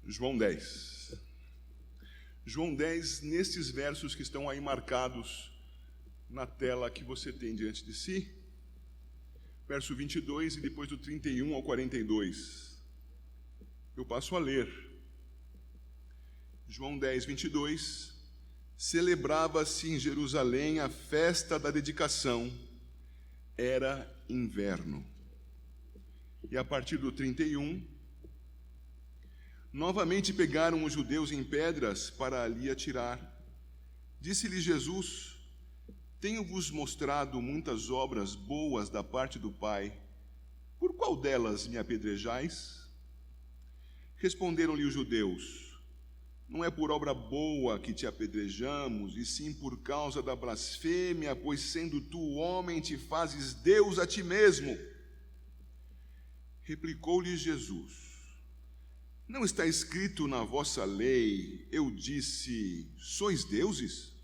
João 10. João 10, nestes versos que estão aí marcados na tela que você tem diante de si, verso 22 e depois do 31 ao 42. Eu passo a ler. João 10, 22. Celebrava-se em Jerusalém a festa da dedicação. Era inverno. E a partir do 31, novamente pegaram os judeus em pedras para ali atirar. Disse-lhe Jesus: Tenho-vos mostrado muitas obras boas da parte do Pai. Por qual delas me apedrejais? Responderam-lhe os judeus: Não é por obra boa que te apedrejamos, e sim por causa da blasfêmia, pois sendo tu homem, te fazes Deus a ti mesmo. Replicou-lhe Jesus: Não está escrito na vossa lei, eu disse, sois deuses?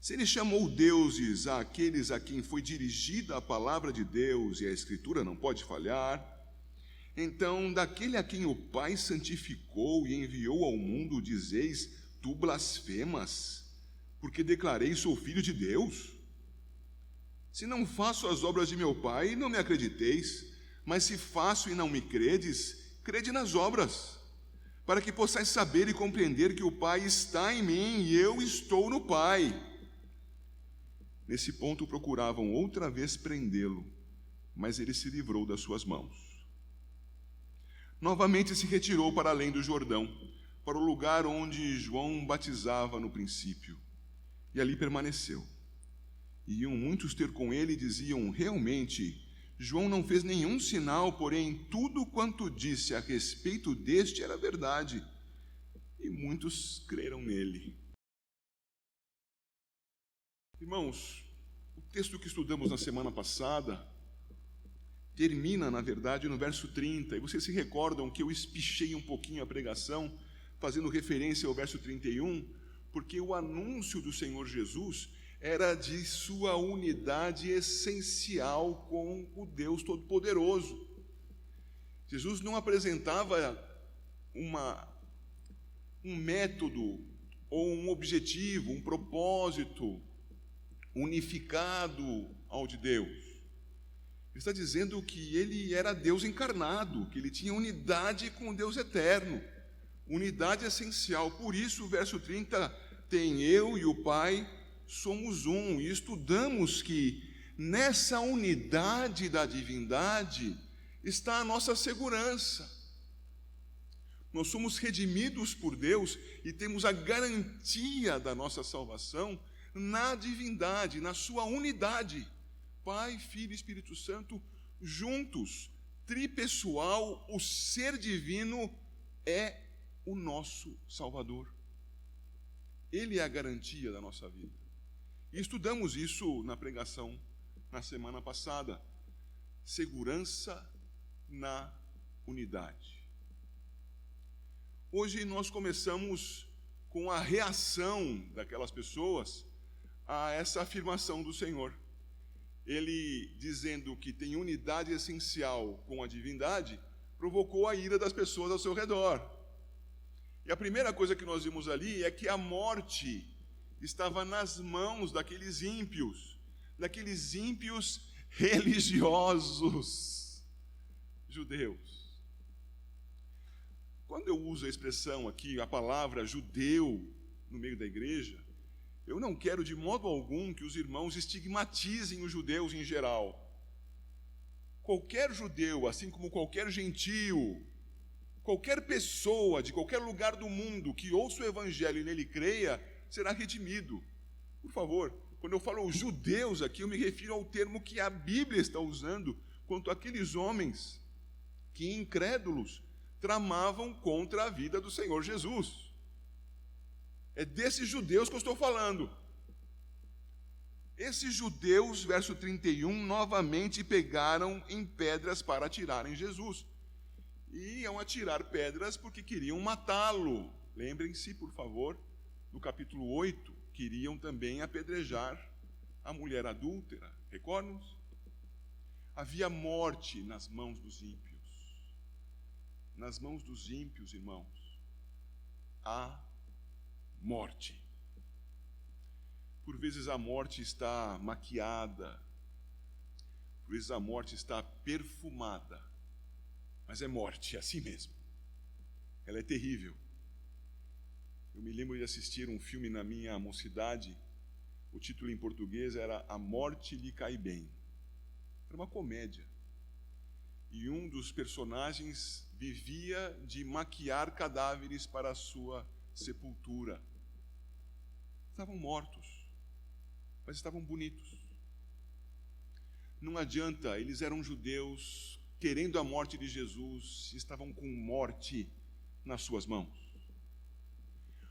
Se ele chamou deuses àqueles a quem foi dirigida a palavra de Deus, e a Escritura não pode falhar, então daquele a quem o Pai santificou e enviou ao mundo, dizeis, tu blasfemas, porque declarei sou filho de Deus? Se não faço as obras de meu Pai, não me acrediteis, mas se faço e não me credes, crede nas obras, para que possais saber e compreender que o Pai está em mim e eu estou no Pai. Nesse ponto procuravam outra vez prendê-lo, mas ele se livrou das suas mãos. Novamente se retirou para além do Jordão, para o lugar onde João batizava no princípio, e ali permaneceu. E iam muitos ter com ele e diziam, realmente, João não fez nenhum sinal, porém tudo quanto disse a respeito deste era verdade. E muitos creram nele. Irmãos, o texto que estudamos na semana passada termina, na verdade, no verso 30. E vocês se recordam que eu espichei um pouquinho a pregação, fazendo referência ao verso 31, porque o anúncio do Senhor Jesus era de sua unidade essencial com o Deus Todo-Poderoso. Jesus não apresentava um método ou um objetivo, um propósito unificado ao de Deus. Ele está dizendo que ele era Deus encarnado, que ele tinha unidade com o Deus eterno, unidade essencial. Por isso o verso 30 tem eu e o Pai somos um, e estudamos que nessa unidade da divindade está a nossa segurança. Nós somos redimidos por Deus e temos a garantia da nossa salvação na divindade, na sua unidade. Pai, Filho e Espírito Santo juntos, tripessoal, o ser divino é o nosso Salvador. Ele é a garantia da nossa vida. E estudamos isso na pregação na semana passada. Segurança na unidade. Hoje nós começamos com a reação daquelas pessoas a essa afirmação do Senhor. Ele, dizendo que tem unidade essencial com a divindade, provocou a ira das pessoas ao seu redor. E a primeira coisa que nós vimos ali é que a morte estava nas mãos daqueles ímpios religiosos judeus. Quando eu uso a expressão aqui, a palavra judeu, no meio da igreja, eu não quero de modo algum que os irmãos estigmatizem os judeus em geral. Qualquer judeu, assim como qualquer gentio, qualquer pessoa de qualquer lugar do mundo que ouça o evangelho e nele creia, será redimido. Por favor, quando eu falo os judeus aqui, eu me refiro ao termo que a Bíblia está usando quanto àqueles homens que, incrédulos, tramavam contra a vida do Senhor Jesus. É desses judeus que eu estou falando. Esses judeus, verso 31, novamente pegaram em pedras para atirarem Jesus. E iam atirar pedras porque queriam matá-lo. Lembrem-se, por favor, no capítulo 8, queriam também apedrejar a mulher adúltera. Recordam-se? Havia morte nas mãos dos ímpios. nas mãos dos ímpios, irmãos, há morte. Por vezes a morte está maquiada, por vezes a morte está perfumada, mas é morte, é assim mesmo. Ela é terrível. Eu me lembro de assistir um filme na minha mocidade, o título em português era A Morte Lhe Cai Bem. Era uma comédia. E um dos personagens vivia de maquiar cadáveres para a sua sepultura. Estavam mortos, mas estavam bonitos. Não adianta, eles eram judeus, querendo a morte de Jesus, estavam com morte nas suas mãos.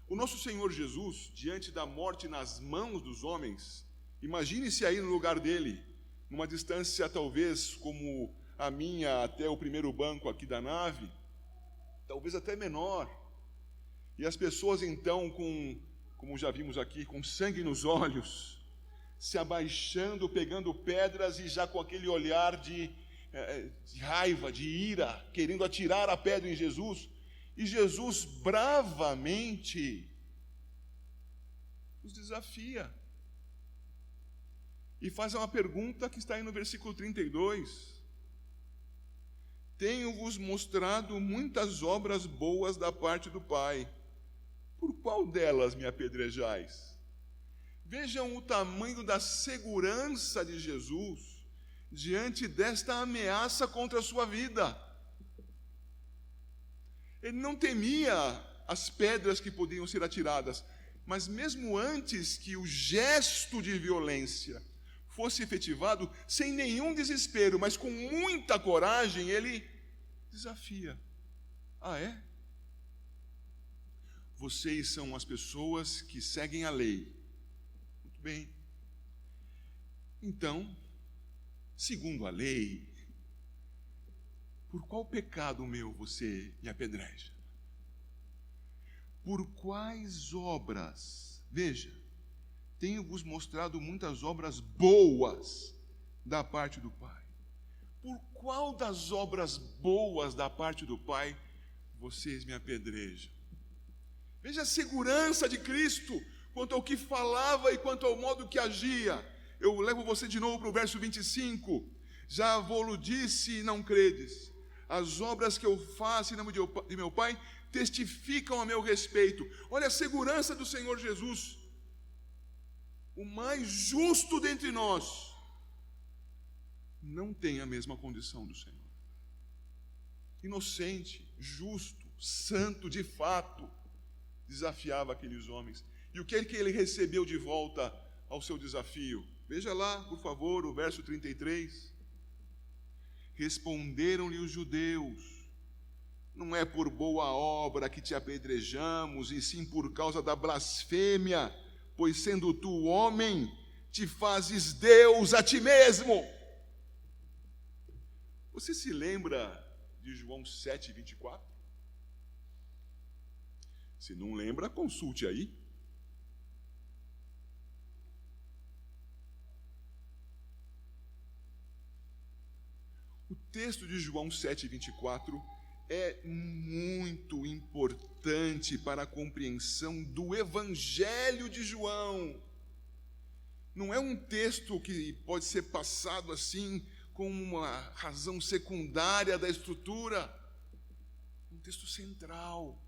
O nosso Senhor Jesus, diante da morte nas mãos dos homens, imagine-se aí no lugar dele, numa distância talvez como a minha até o primeiro banco aqui da nave, talvez até menor. E as pessoas então, como já vimos aqui, com sangue nos olhos, se abaixando, pegando pedras e já com aquele olhar de raiva, de ira, querendo atirar a pedra em Jesus. E Jesus bravamente os desafia. E faz uma pergunta que está aí no versículo 32. Tenho-vos mostrado muitas obras boas da parte do Pai. Por qual delas me apedrejais? Vejam o tamanho da segurança de Jesus diante desta ameaça contra a sua vida. Ele não temia as pedras que podiam ser atiradas, mas mesmo antes que o gesto de violência fosse efetivado, sem nenhum desespero, mas com muita coragem, ele desafia. Ah, é? Vocês são as pessoas que seguem a lei. Muito bem. Então, segundo a lei, por qual pecado meu você me apedreja? Por quais obras? Veja, tenho-vos mostrado muitas obras boas da parte do Pai. Por qual das obras boas da parte do Pai vocês me apedrejam? Veja a segurança de Cristo quanto ao que falava e quanto ao modo que agia. Eu levo você de novo para o verso 25. Já vou-lo disse e não credes. As obras que eu faço em nome de meu Pai testificam a meu respeito. Olha a segurança do Senhor Jesus. O mais justo dentre nós não tem a mesma condição do Senhor. Inocente, justo, santo de fato, desafiava aqueles homens. E o que é que ele recebeu de volta ao seu desafio? Veja lá, por favor, o verso 33. Responderam-lhe os judeus: não é por boa obra que te apedrejamos, e sim por causa da blasfêmia, pois sendo tu homem, te fazes Deus a ti mesmo. Você se lembra de João 7:24? Se não lembra, consulte aí. O texto de João 7:24 é muito importante para a compreensão do Evangelho de João. Não é um texto que pode ser passado assim com uma razão secundária da estrutura. Um texto central.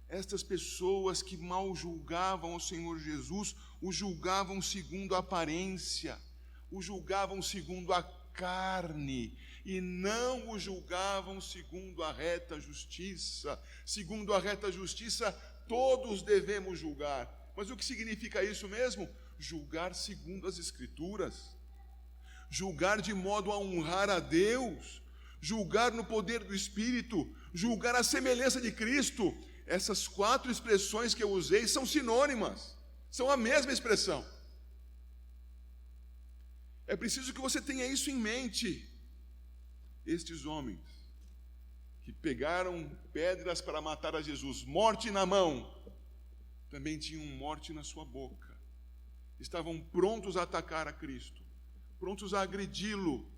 Estas pessoas que mal julgavam o Senhor Jesus, o julgavam segundo a aparência, o julgavam segundo a carne, e não o julgavam segundo a reta justiça. Segundo a reta justiça, todos devemos julgar. Mas o que significa isso mesmo? Julgar segundo as Escrituras. Julgar de modo a honrar a Deus. Julgar no poder do Espírito. Julgar a semelhança de Cristo. Essas 4 expressões que eu usei são sinônimas. São a mesma expressão. É preciso que você tenha isso em mente. Estes homens que pegaram pedras para matar a Jesus, morte na mão, também tinham morte na sua boca. Estavam prontos a atacar a Cristo, prontos a agredi-lo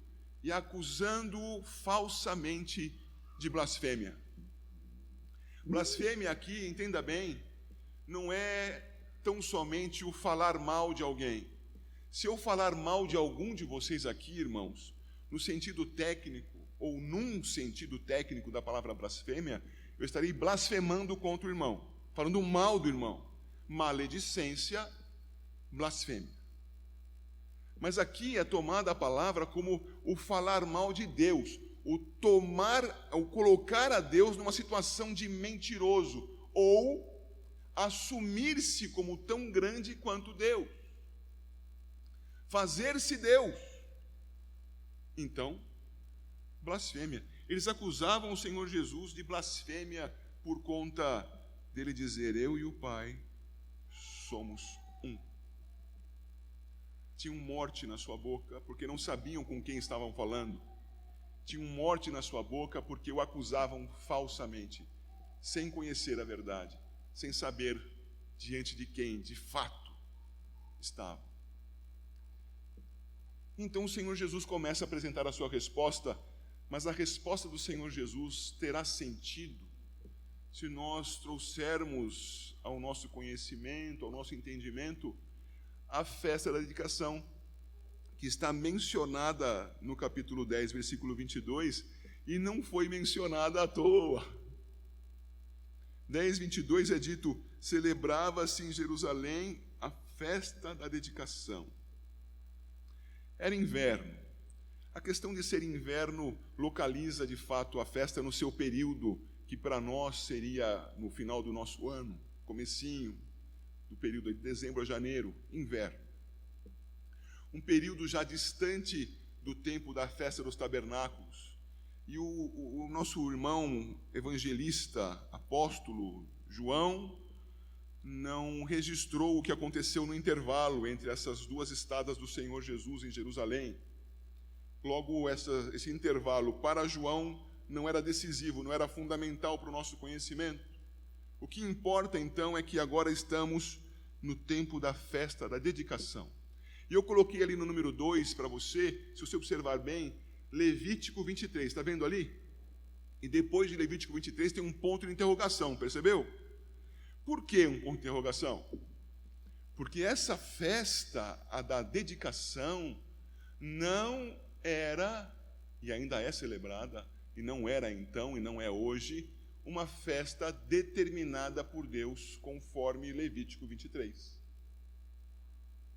e acusando-o falsamente de blasfêmia. Blasfêmia aqui, entenda bem, não é tão somente o falar mal de alguém. Se eu falar mal de algum de vocês aqui, irmãos, no sentido técnico, ou num sentido técnico da palavra blasfêmia, eu estarei blasfemando contra o irmão, falando mal do irmão. Maledicência, blasfêmia. Mas aqui é tomada a palavra como o falar mal de Deus, o colocar a Deus numa situação de mentiroso, ou assumir-se como tão grande quanto Deus. Fazer-se Deus. Então, blasfêmia. Eles acusavam o Senhor Jesus de blasfêmia por conta dele dizer: eu e o Pai somos um. Tinham morte na sua boca porque não sabiam com quem estavam falando. Tinham morte na sua boca porque o acusavam falsamente, sem conhecer a verdade, sem saber diante de quem de fato estava. Então o Senhor Jesus começa a apresentar a sua resposta, mas a resposta do Senhor Jesus terá sentido se nós trouxermos ao nosso conhecimento, ao nosso entendimento, a festa da dedicação, que está mencionada no capítulo 10, versículo 22, e não foi mencionada à toa. 10, 22 é dito: celebrava-se em Jerusalém a festa da dedicação. Era inverno. A questão de ser inverno localiza, de fato, a festa no seu período, que para nós seria no final do nosso ano, comecinho do período de dezembro a janeiro, inverno. Um período já distante do tempo da festa dos tabernáculos. E o nosso irmão evangelista, apóstolo João, não registrou o que aconteceu no intervalo entre essas duas estadas do Senhor Jesus em Jerusalém. Logo, esse intervalo para João não era decisivo, não era fundamental para o nosso conhecimento. O que importa, então, é que agora estamos no tempo da festa da dedicação. E eu coloquei ali no número 2 para você, se você observar bem, Levítico 23, está vendo ali? E depois de Levítico 23 tem um ponto de interrogação, percebeu? Por que um ponto de interrogação? Porque essa festa, a da dedicação, não era, e ainda é celebrada, e não era então, e não é hoje, uma festa determinada por Deus, conforme Levítico 23.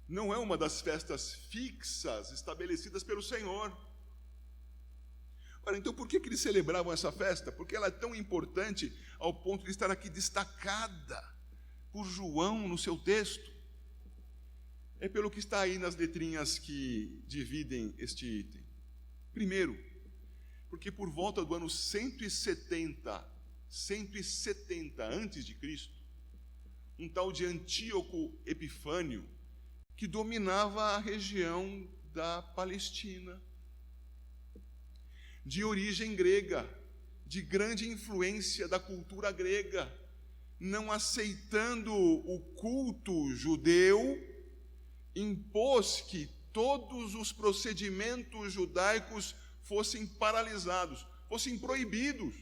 Não é uma das festas fixas estabelecidas pelo Senhor. Ora, então por que eles celebravam essa festa? Porque ela é tão importante ao ponto de estar aqui destacada por João no seu texto. É pelo que está aí nas letrinhas que dividem este item. Primeiro, porque por volta do ano 170 antes de Cristo, um tal de Antíoco Epifânio, que dominava a região da Palestina, de origem grega, de grande influência da cultura grega, não aceitando o culto judeu, impôs que todos os procedimentos judaicos fossem paralisados, fossem proibidos.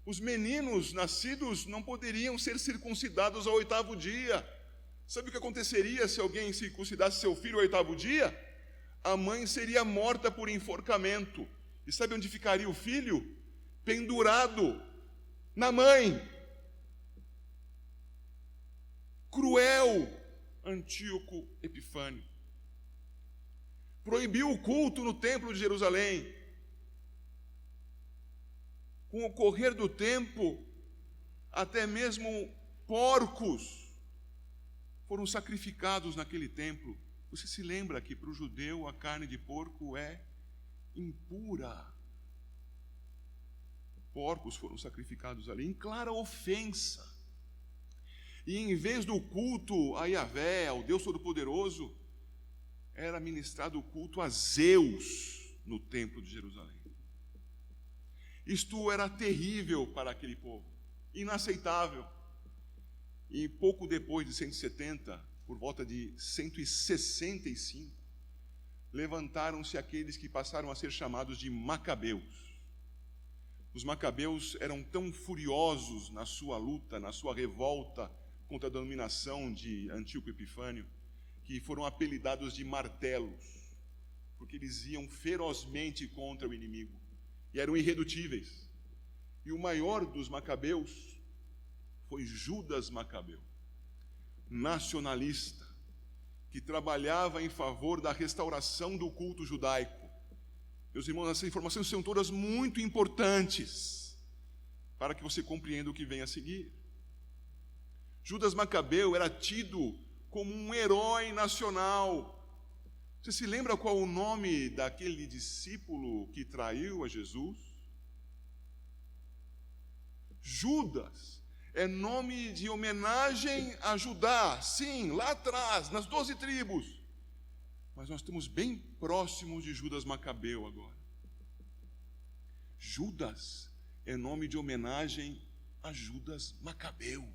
Os meninos nascidos não poderiam ser circuncidados ao 8º dia. Sabe o que aconteceria se alguém circuncidasse seu filho ao 8º dia? A mãe seria morta por enforcamento. E sabe onde ficaria o filho? Pendurado na mãe. Cruel Antíoco Epifânio. Proibiu o culto no templo de Jerusalém. Com o correr do tempo, até mesmo porcos foram sacrificados naquele templo. Você se lembra que para o judeu a carne de porco é impura. Porcos foram sacrificados ali em clara ofensa. E em vez do culto a Yahvé, ao Deus Todo-Poderoso, era ministrado o culto a Zeus no templo de Jerusalém. Isto era terrível para aquele povo, inaceitável. E pouco depois de 170, por volta de 165, levantaram-se aqueles que passaram a ser chamados de Macabeus. Os macabeus eram tão furiosos na sua luta, na sua revolta contra a dominação de Antíoco Epifânio, que foram apelidados de martelos, porque eles iam ferozmente contra o inimigo e eram irredutíveis. E o maior dos macabeus foi Judas Macabeu, nacionalista, que trabalhava em favor da restauração do culto judaico. Meus irmãos, essas informações são todas muito importantes para que você compreenda o que vem a seguir. Judas Macabeu era tido como um herói nacional. Você se lembra qual o nome daquele discípulo que traiu a Jesus? Judas é nome de homenagem a Judá, sim, lá atrás, nas 12 tribos. Mas nós estamos bem próximos de Judas Macabeu agora. Judas é nome de homenagem a Judas Macabeu,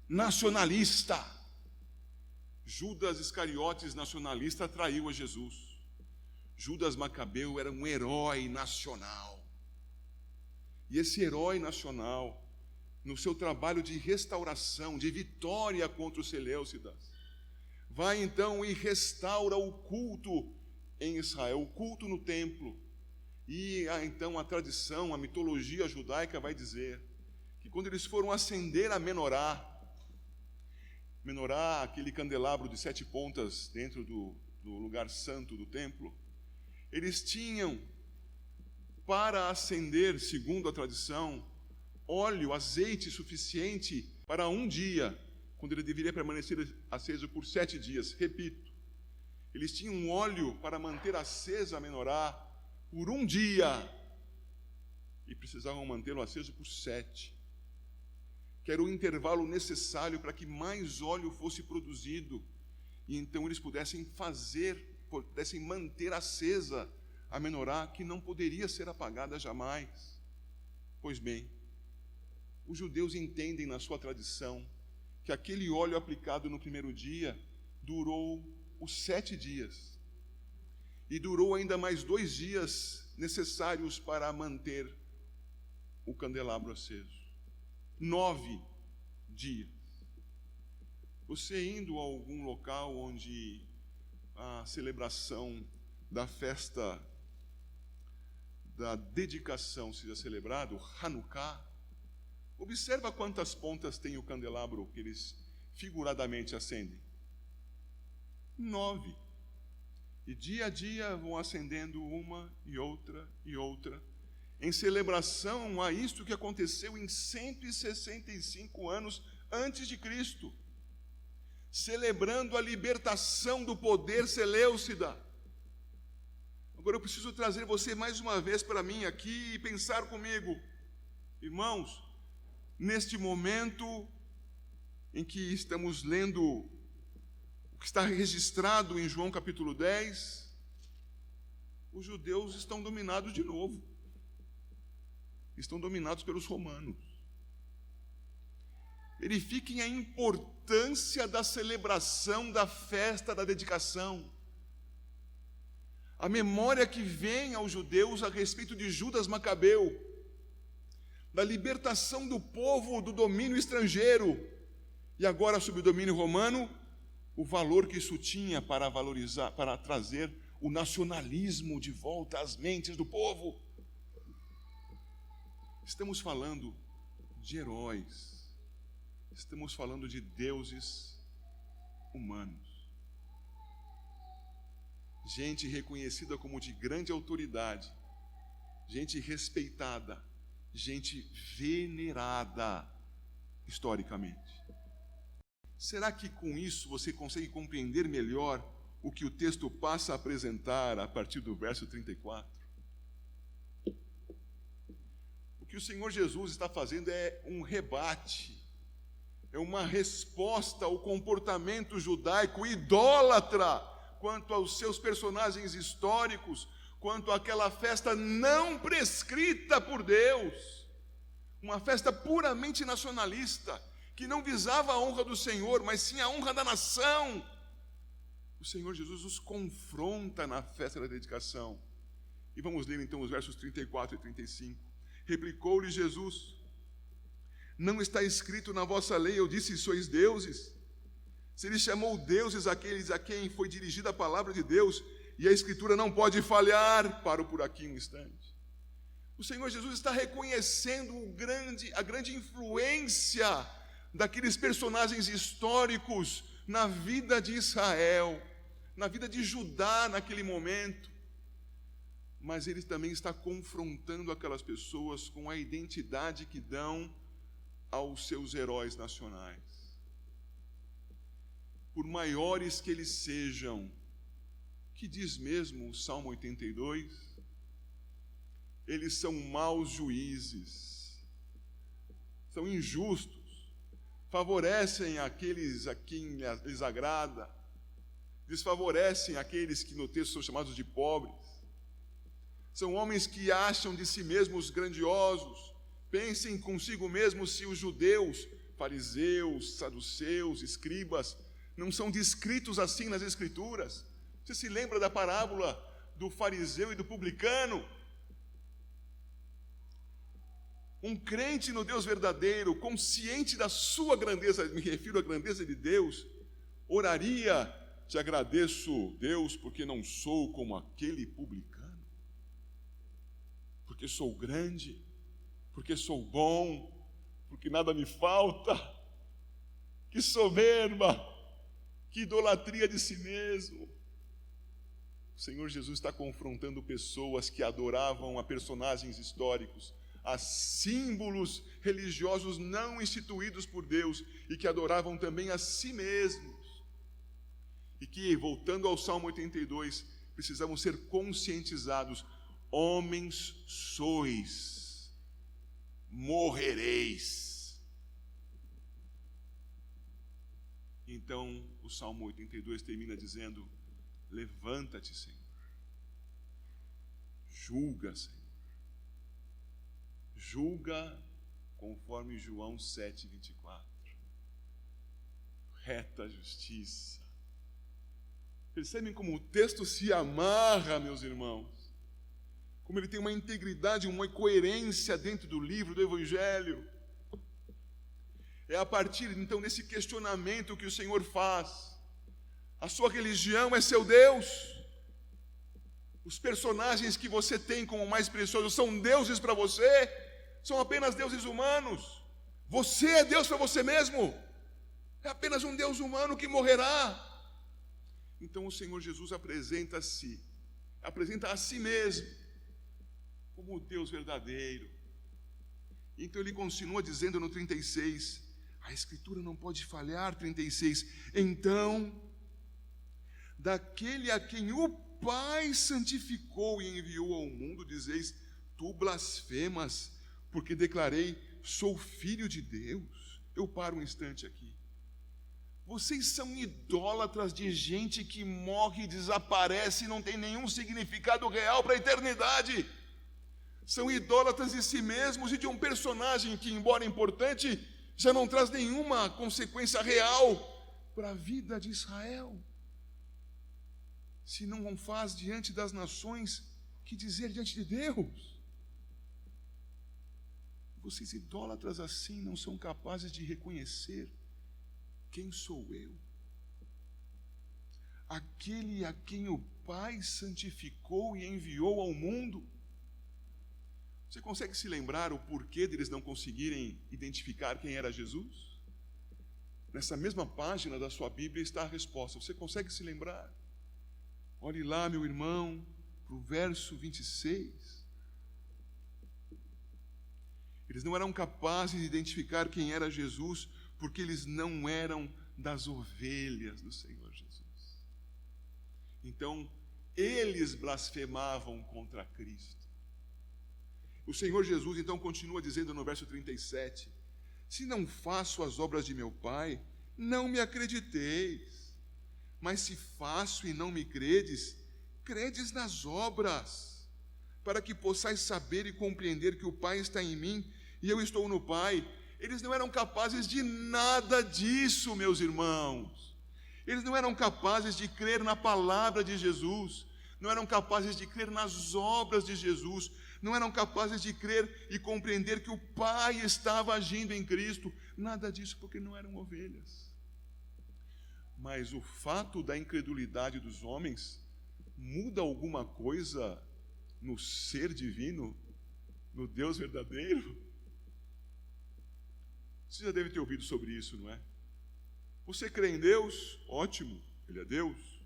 nacionalista. Judas Iscariotes, nacionalista, traiu a Jesus. Judas Macabeu era um herói nacional. E esse herói nacional, no seu trabalho de restauração, de vitória contra os seleucidas, vai então e restaura o culto em Israel, o culto no templo. E então a tradição, a mitologia judaica vai dizer que quando eles foram acender a menorá, aquele candelabro de 7 pontas dentro do lugar santo do templo, eles tinham para acender, segundo a tradição, óleo, azeite suficiente para um dia, quando ele deveria permanecer aceso por 7 dias. Repito, eles tinham um óleo para manter acesa a menorá por um dia e precisavam mantê-lo aceso por 7, que era o intervalo necessário para que mais óleo fosse produzido e então eles pudessem manter acesa a menorá, que não poderia ser apagada jamais. Pois bem, os judeus entendem na sua tradição que aquele óleo aplicado no primeiro dia durou os 7 dias e durou ainda mais 2 dias necessários para manter o candelabro aceso. 9 dias. Você indo a algum local onde a celebração da festa da dedicação seja celebrado, Hanukkah, observa quantas pontas tem o candelabro que eles figuradamente acendem. 9. E dia a dia vão acendendo uma e outra, em celebração a isto que aconteceu em 165 anos antes de Cristo, celebrando a libertação do poder seleucida. Agora eu preciso trazer você mais uma vez para mim aqui e pensar comigo, irmãos, neste momento em que estamos lendo o que está registrado em João capítulo 10, os judeus estão dominados de novo. Estão dominados pelos romanos. Verifiquem a importância da celebração da festa da dedicação. A memória que vem aos judeus a respeito de Judas Macabeu, da libertação do povo do domínio estrangeiro, e agora sob o domínio romano, o valor que isso tinha para valorizar, para trazer o nacionalismo de volta às mentes do povo. Estamos falando de heróis, estamos falando de deuses humanos. Gente reconhecida como de grande autoridade, gente respeitada, gente venerada historicamente. Será que com isso você consegue compreender melhor o que o texto passa a apresentar a partir do verso 34? O que o Senhor Jesus está fazendo é um rebate, é uma resposta ao comportamento judaico idólatra quanto aos seus personagens históricos, quanto àquela festa não prescrita por Deus, uma festa puramente nacionalista, que não visava a honra do Senhor, mas sim a honra da nação. O Senhor Jesus os confronta na festa da dedicação E vamos ler então os versos 34 e 35. Replicou-lhe Jesus: não está escrito na vossa lei, eu disse, sois deuses? Se ele chamou deuses aqueles a quem foi dirigida a palavra de Deus, e a Escritura não pode falhar, paro por aqui um instante. O Senhor Jesus está reconhecendo a grande influência daqueles personagens históricos na vida de Israel, na vida de Judá naquele momento. Mas ele também está confrontando aquelas pessoas com a identidade que dão aos seus heróis nacionais. Por maiores que eles sejam, que diz mesmo o Salmo 82, eles são maus juízes, são injustos, favorecem aqueles a quem lhes agrada, desfavorecem aqueles que no texto são chamados de pobres. São homens que acham de si mesmos grandiosos. Pensem consigo mesmos se os judeus, fariseus, saduceus, escribas, não são descritos assim nas Escrituras. Você se lembra da parábola do fariseu e do publicano? Um crente no Deus verdadeiro, consciente da sua grandeza, me refiro à grandeza de Deus, oraria: te agradeço, Deus, porque não sou como aquele publicano, porque sou grande, porque sou bom, porque nada me falta. Que soberba, que idolatria de si mesmo. O Senhor Jesus está confrontando pessoas que adoravam a personagens históricos, a símbolos religiosos não instituídos por Deus, e que adoravam também a si mesmos. E que, voltando ao Salmo 82, precisamos ser conscientizados: homens sois, morrereis. Então o Salmo 82 termina dizendo: levanta-te, Senhor, julga, Senhor, julga conforme João 7,24, reta justiça. Percebem como o texto se amarra, meus irmãos? Como ele tem uma integridade, uma coerência dentro do livro do Evangelho. É a partir então desse questionamento que o Senhor faz: a sua religião é seu Deus? Os personagens que você tem como mais preciosos são deuses para você? São apenas deuses humanos? Você é Deus para você mesmo? É apenas um Deus humano que morrerá. Então o Senhor Jesus apresenta a si mesmo como o Deus verdadeiro. Então ele continua dizendo no 36, a Escritura não pode falhar, 36, então, daquele a quem o Pai santificou e enviou ao mundo, dizeis, tu blasfemas, porque declarei, sou filho de Deus. Eu paro um instante aqui. Vocês são idólatras de gente que morre e desaparece e não tem nenhum significado real para a eternidade. São idólatras de si mesmos e de um personagem que, embora importante, já não traz nenhuma consequência real para a vida de Israel. Se não faz diante das nações, que dizer diante de Deus? Vocês idólatras assim não são capazes de reconhecer quem sou eu? Aquele a quem o Pai santificou e enviou ao mundo. Você consegue se lembrar o porquê deles não conseguirem identificar quem era Jesus? Nessa mesma página da sua Bíblia está a resposta. Você consegue se lembrar? Olhe lá, meu irmão, para o verso 26. Eles não eram capazes de identificar quem era Jesus, porque eles não eram das ovelhas do Senhor Jesus. Então, eles blasfemavam contra Cristo. O Senhor Jesus então continua dizendo no verso 37, se não faço as obras de meu Pai, não me acrediteis. Mas se faço e não me credes, credes nas obras, para que possais saber e compreender que o Pai está em mim e eu estou no Pai. Eles não eram capazes de nada disso, meus irmãos. Eles não eram capazes de crer na palavra de Jesus, não eram capazes de crer nas obras de Jesus, não eram capazes de crer e compreender que o Pai estava agindo em Cristo. Nada disso, porque não eram ovelhas. Mas o fato da incredulidade dos homens muda alguma coisa no ser divino, no Deus verdadeiro? Você já deve ter ouvido sobre isso, não é? Você crê em Deus? Ótimo, Ele é Deus.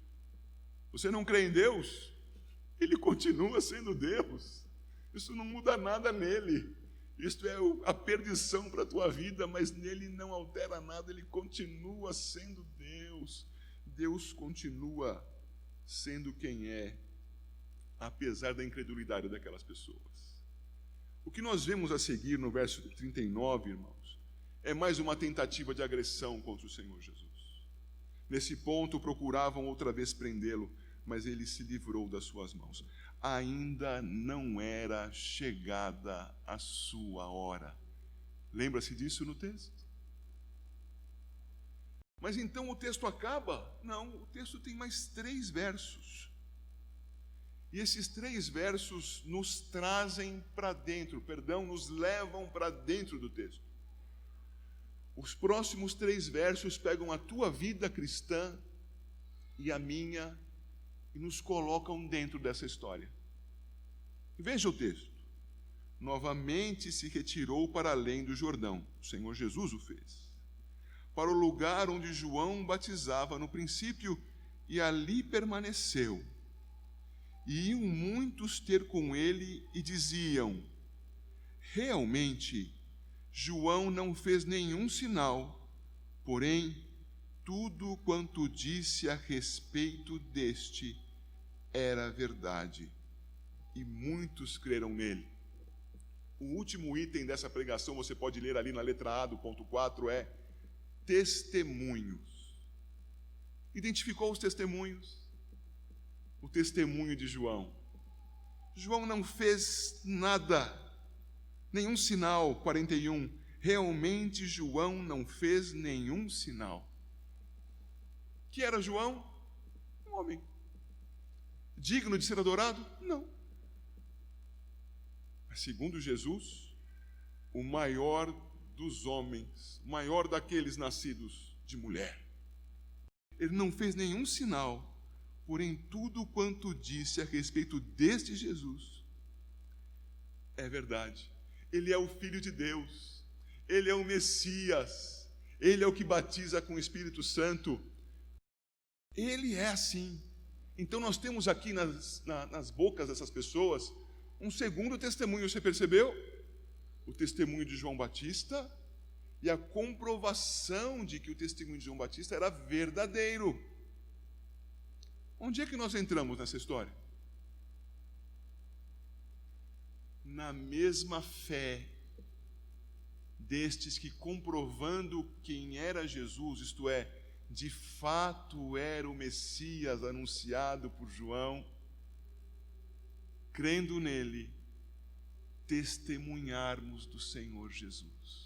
Você não crê em Deus? Ele continua sendo Deus. Isso não muda nada nele. Isto é a perdição para a tua vida, mas nele não altera nada, ele continua sendo Deus. Deus continua sendo quem é, apesar da incredulidade daquelas pessoas. O que nós vemos a seguir no verso 39, irmãos, é mais uma tentativa de agressão contra o Senhor Jesus. Nesse ponto, procuravam outra vez prendê-lo, mas ele se livrou das suas mãos. Ainda não era chegada a sua hora. Lembra-se disso no texto? Mas então o texto acaba? Não, o texto tem mais 3 versos. E esses 3 versos nos trazem para dentro, nos levam para dentro do texto. Os próximos 3 versos pegam a tua vida cristã e a minha e nos colocam dentro dessa história. Veja o texto. Novamente se retirou para além do Jordão. O Senhor Jesus o fez. Para o lugar onde João batizava no princípio, e ali permaneceu. E iam muitos ter com ele e diziam: realmente, João não fez nenhum sinal, porém, tudo quanto disse a respeito deste era verdade. E muitos creram nele. O último item dessa pregação, você pode ler ali na letra A do ponto 4, é testemunhos. Identificou os testemunhos? O testemunho de João. João não fez nada, nenhum sinal. 41. Realmente João não fez nenhum sinal. Que era João? Um homem. Digno de ser adorado? Não. Mas segundo Jesus, o maior dos homens, o maior daqueles nascidos de mulher. Ele não fez nenhum sinal, porém tudo quanto disse a respeito deste Jesus é verdade. Ele é o Filho de Deus, ele é o Messias, ele é o que batiza com o Espírito Santo. Ele é assim. Então nós temos aqui nas bocas dessas pessoas um segundo testemunho, você percebeu? O testemunho de João Batista e a comprovação de que o testemunho de João Batista era verdadeiro. Onde é que nós entramos nessa história? Na mesma fé destes que, comprovando quem era Jesus, isto é, de fato era o Messias anunciado por João, crendo nele, testemunharmos do Senhor Jesus.